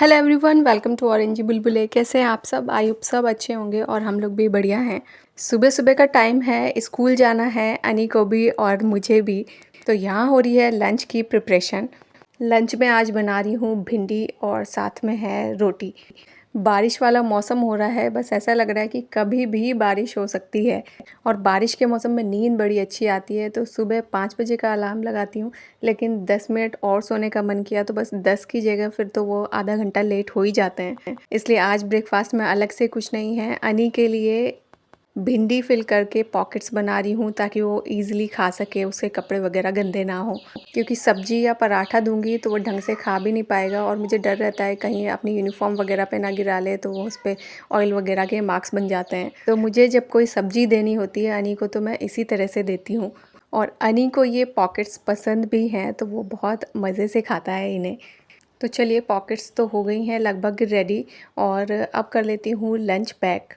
Hello everyone, welcome to orangey बुलबुले। कैसे हैं आप सब? आई होप सब अच्छे होंगे और हम लोग भी बढ़िया हैं। सुबह सुबह का टाइम है, स्कूल जाना है अनी को भी और मुझे भी। तो यहाँ हो रही है लंच की प्रिपरेशन। लंच में आज बना रही हूँ भिंडी और साथ में है रोटी। बारिश वाला मौसम हो रहा है, बस ऐसा लग रहा है कि कभी भी बारिश हो सकती है। और बारिश के मौसम में नींद बड़ी अच्छी आती है, तो सुबह 5 बजे का अलार्म लगाती हूँ। लेकिन 10 मिनट और सोने का मन किया तो बस 10 की जगह फिर तो वो आधा घंटा लेट हो ही जाते हैं। इसलिए आज ब्रेकफास्ट में अलग से कुछ नहीं है। अनी के लिए भिंडी फिल करके पॉकेट्स बना रही हूँ ताकि वो ईज़िली खा सके, उसके कपड़े वगैरह गंदे ना हो। क्योंकि सब्जी या पराठा दूंगी तो वो ढंग से खा भी नहीं पाएगा और मुझे डर रहता है कहीं अपनी यूनिफॉर्म वगैरह पे ना गिरा ले, तो वो उस पर ऑयल वगैरह के मार्क्स बन जाते हैं। तो मुझे जब कोई सब्जी देनी होती है अनी को तो मैं इसी तरह से देती हूँ। और अनी को ये पॉकेट्स पसंद भी हैं, तो वो बहुत मज़े से खाता है इन्हें। तो चलिए, पॉकेट्स तो हो गई हैं लगभग रेडी और अब कर लेती हूँ लंच पैक।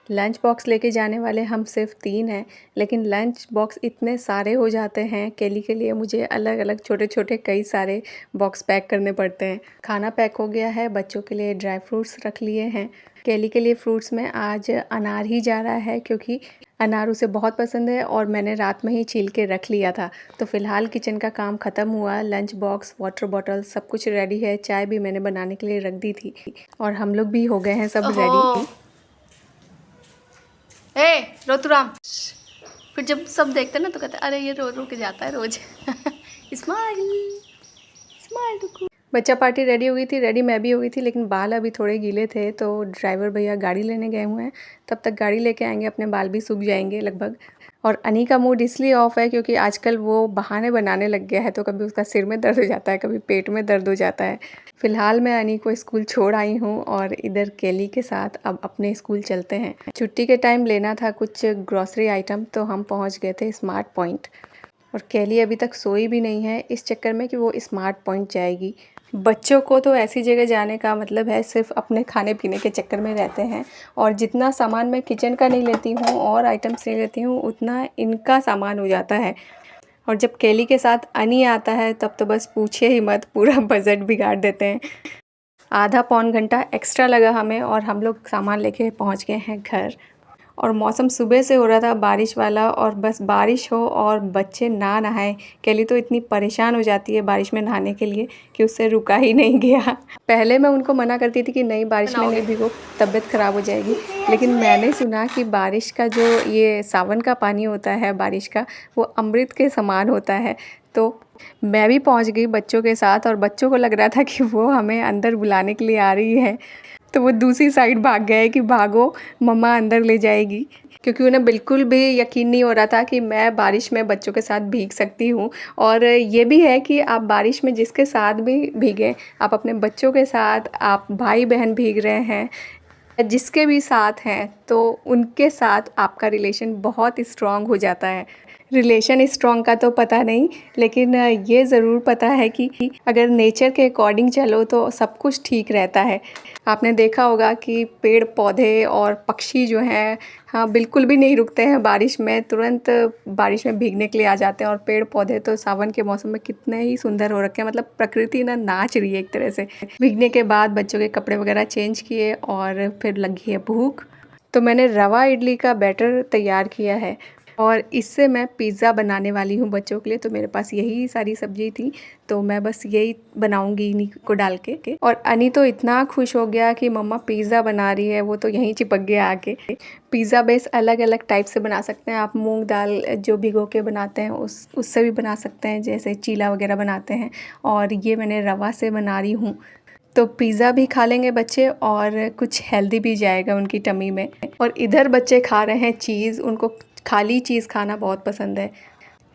लंच बॉक्स लेके जाने वाले हम सिर्फ 3 हैं, लेकिन लंच बॉक्स इतने सारे हो जाते हैं। केली के लिए मुझे अलग अलग छोटे छोटे कई सारे बॉक्स पैक करने पड़ते हैं। खाना पैक हो गया है, बच्चों के लिए ड्राई फ्रूट्स रख लिए हैं। केली के लिए फ्रूट्स में आज अनार ही जा रहा है क्योंकि अनार उसे बहुत पसंद है और मैंने रात में ही छील के रख लिया था। तो फ़िलहाल किचन का काम ख़त्म हुआ। लंच बॉक्स, वाटर बॉटल सब कुछ रेडी है। चाय भी मैंने बनाने के लिए रख दी थी और हम लोग भी हो गए हैं सब रेडी। ए रोतुराम, फिर जब सब देखते हैं ना तो कहते हैं अरे ये रो रो के जाता है रोज। Smile smile. बच्चा पार्टी रेडी हो गई थी, रेडी मैं भी हो गई थी, लेकिन बाल अभी थोड़े गीले थे तो ड्राइवर भैया गाड़ी लेने गए हुए हैं। तब तक गाड़ी लेके आएंगे, अपने बाल भी सूख जाएंगे लगभग। और अनी का मूड इसलिए ऑफ है क्योंकि आजकल वो बहाने बनाने लग गया है। तो कभी उसका सिर में दर्द हो जाता है, कभी पेट में दर्द हो जाता है। फ़िलहाल मैं अनी को स्कूल छोड़ आई हूँ और इधर केली के साथ अब अपने स्कूल चलते हैं। छुट्टी के टाइम लेना था कुछ ग्रॉसरी आइटम, तो हम पहुँच गए थे स्मार्ट पॉइंट। और केली अभी तक सोई भी नहीं है इस चक्कर में कि वो स्मार्ट पॉइंट जाएगी। बच्चों को तो ऐसी जगह जाने का मतलब है सिर्फ अपने खाने पीने के चक्कर में रहते हैं। और जितना सामान मैं किचन का नहीं लेती हूँ और आइटम्स नहीं लेती हूँ, उतना इनका सामान हो जाता है। और जब केली के साथ अनी आता है तब तो बस पूछिए ही मत, पूरा बजट बिगाड़ देते हैं। आधा पौन घंटा एक्स्ट्रा लगा हमें और हम लोग सामान लेके पहुँच गए हैं घर। और मौसम सुबह से हो रहा था बारिश वाला, और बस बारिश हो और बच्चे ना नहाए। केली तो इतनी परेशान हो जाती है बारिश में नहाने के लिए कि उससे रुका ही नहीं गया। पहले मैं उनको मना करती थी कि नहीं बारिश में नहीं भीगो, तबीयत ख़राब हो जाएगी। लेकिन मैंने सुना कि बारिश का जो ये सावन का पानी होता है बारिश का, वो अमृत के समान होता है। तो मैं भी पहुंच गई बच्चों के साथ और बच्चों को लग रहा था कि वो हमें अंदर बुलाने के लिए आ रही है। तो वो दूसरी साइड भाग गए कि भागो, मम्मा अंदर ले जाएगी। क्योंकि उन्हें बिल्कुल भी यकीन नहीं हो रहा था कि मैं बारिश में बच्चों के साथ भीग सकती हूँ। और ये भी है कि आप बारिश में जिसके साथ भी भीगें, आप अपने बच्चों के साथ, आप भाई बहन भीग रहे हैं, जिसके भी साथ हैं, तो उनके साथ आपका रिलेशन बहुत स्ट्रॉन्ग हो जाता है। रिलेशन स्ट्रॉन्ग का तो पता नहीं, लेकिन ये ज़रूर पता है कि अगर नेचर के अकॉर्डिंग चलो तो सब कुछ ठीक रहता है। आपने देखा होगा कि पेड़ पौधे और पक्षी जो हैं, हाँ, बिल्कुल भी नहीं रुकते हैं बारिश में, तुरंत बारिश में भीगने के लिए आ जाते हैं। और पेड़ पौधे तो सावन के मौसम में कितने ही सुंदर हो रखे हैं, मतलब प्रकृति ना नाच रही है एक तरह से। भीगने के बाद बच्चों के कपड़े वगैरह चेंज किए और फिर लगी है भूख। तो मैंने रवा इडली का बैटर तैयार किया है और इससे मैं पिज़्ज़ा बनाने वाली हूँ बच्चों के लिए। तो मेरे पास यही सारी सब्जी थी, तो मैं बस यही बनाऊंगी इन्हीं को डाल के। और अनी तो इतना खुश हो गया कि मम्मा पिज़्ज़ा बना रही है, वो तो यहीं चिपक गया आके। पिज़्ज़ा बेस अलग अलग टाइप से बना सकते हैं आप। मूंग दाल जो भिगो के बनाते हैं उससे भी बना सकते हैं, जैसे चीला वगैरह बनाते हैं। और ये मैंने रवा से बना रही हूँ, तो पिज़्ज़ा भी खा लेंगे बच्चे और कुछ हेल्दी भी जाएगा उनकी टमी में। और इधर बच्चे खा रहे हैं चीज़, उनको खाली चीज़ खाना बहुत पसंद है।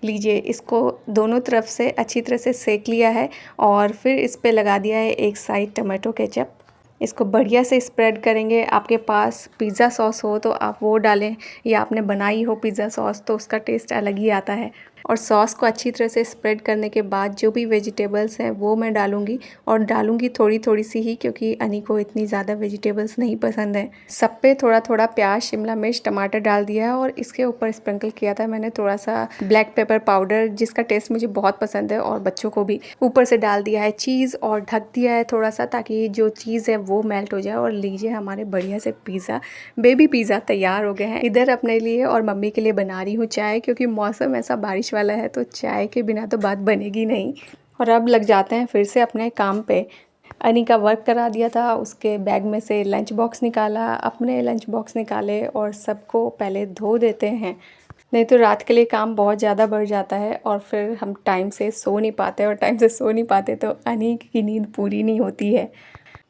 लीजिए, इसको दोनों तरफ से अच्छी तरह से सेक लिया है और फिर इस पे लगा दिया है एक साइड टमाटो केचप। इसको बढ़िया से स्प्रेड करेंगे। आपके पास पिज़्ज़ा सॉस हो तो आप वो डालें, या आपने बनाई हो पिज़्ज़ा सॉस तो उसका टेस्ट अलग ही आता है। और सॉस को अच्छी तरह से स्प्रेड करने के बाद जो भी वेजिटेबल्स हैं वो मैं डालूंगी, और डालूंगी थोड़ी थोड़ी सी ही, क्योंकि अनी को इतनी ज़्यादा वेजिटेबल्स नहीं पसंद है। सब पे थोड़ा थोड़ा प्याज, शिमला मिर्च, टमाटर डाल दिया और इसके ऊपर स्प्रिंकल किया था मैंने थोड़ा सा ब्लैक पेपर पाउडर, जिसका टेस्ट मुझे बहुत पसंद है और बच्चों को भी। ऊपर से डाल दिया है चीज़ और ढक दिया है थोड़ा सा, ताकि जो चीज़ है वो मेल्ट हो जाए। और लीजिए हमारे बढ़िया से पिज़्ज़ा, बेबी पिज़्ज़ा तैयार हो गए हैं। इधर अपने लिए और मम्मी के लिए बना रही हूँ चाय, क्योंकि मौसम ऐसा बारिश वाला है तो चाय के बिना तो बात बनेगी नहीं। और अब लग जाते हैं फिर से अपने काम पे। अनी का वर्क करा दिया था, उसके बैग में से लंच बॉक्स निकाला, अपने लंच बॉक्स निकाले और सबको पहले धो देते हैं, नहीं तो रात के लिए काम बहुत ज़्यादा बढ़ जाता है और फिर हम टाइम से सो नहीं पाते, और टाइम से सो नहीं पाते तो अनी की नींद पूरी नहीं होती है।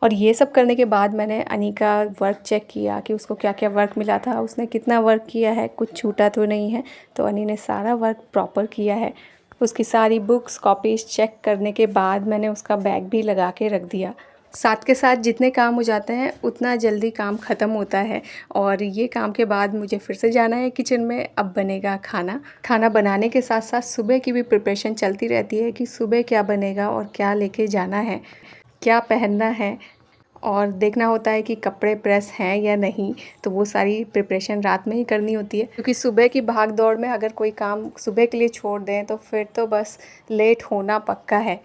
और ये सब करने के बाद मैंने अनी का वर्क चेक किया कि उसको क्या क्या वर्क मिला था, उसने कितना वर्क किया है, कुछ छूटा तो नहीं है। तो अनी ने सारा वर्क प्रॉपर किया है। उसकी सारी बुक्स, कॉपीज़ चेक करने के बाद मैंने उसका बैग भी लगा के रख दिया। साथ के साथ जितने काम हो जाते हैं उतना जल्दी काम ख़त्म होता है। और ये काम के बाद मुझे फिर से जाना है किचन में। अब बनेगा खाना। खाना बनाने के साथ साथ सुबह की भी प्रिपरेशन चलती रहती है कि सुबह क्या बनेगा और क्या लेके जाना है, क्या पहनना है, और देखना होता है कि कपड़े प्रेस हैं या नहीं। तो वो सारी प्रिपरेशन रात में ही करनी होती है, क्योंकि सुबह की भाग दौड़ में अगर कोई काम सुबह के लिए छोड़ दें तो फिर तो बस लेट होना पक्का है।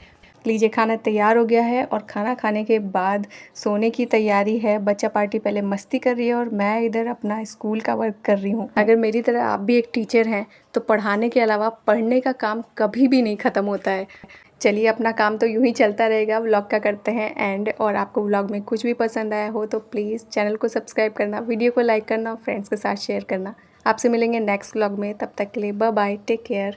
लीजिए खाना तैयार हो गया है और खाना खाने के बाद सोने की तैयारी है। बच्चा पार्टी पहले मस्ती कर रही है और मैं इधर अपना स्कूल का वर्क कर रही हूँ। अगर मेरी तरह आप भी एक टीचर हैं तो पढ़ाने के अलावा पढ़ने का काम कभी भी नहीं ख़त्म होता है। चलिए अपना काम तो यूं ही चलता रहेगा। व्लॉग का करते हैं एंड। और आपको व्लॉग में कुछ भी पसंद आया हो तो प्लीज़ चैनल को सब्सक्राइब करना, वीडियो को लाइक करना, फ्रेंड्स के साथ शेयर करना। आपसे मिलेंगे नेक्स्ट व्लॉग में, तब तक के लिए बाय बाय, टेक केयर।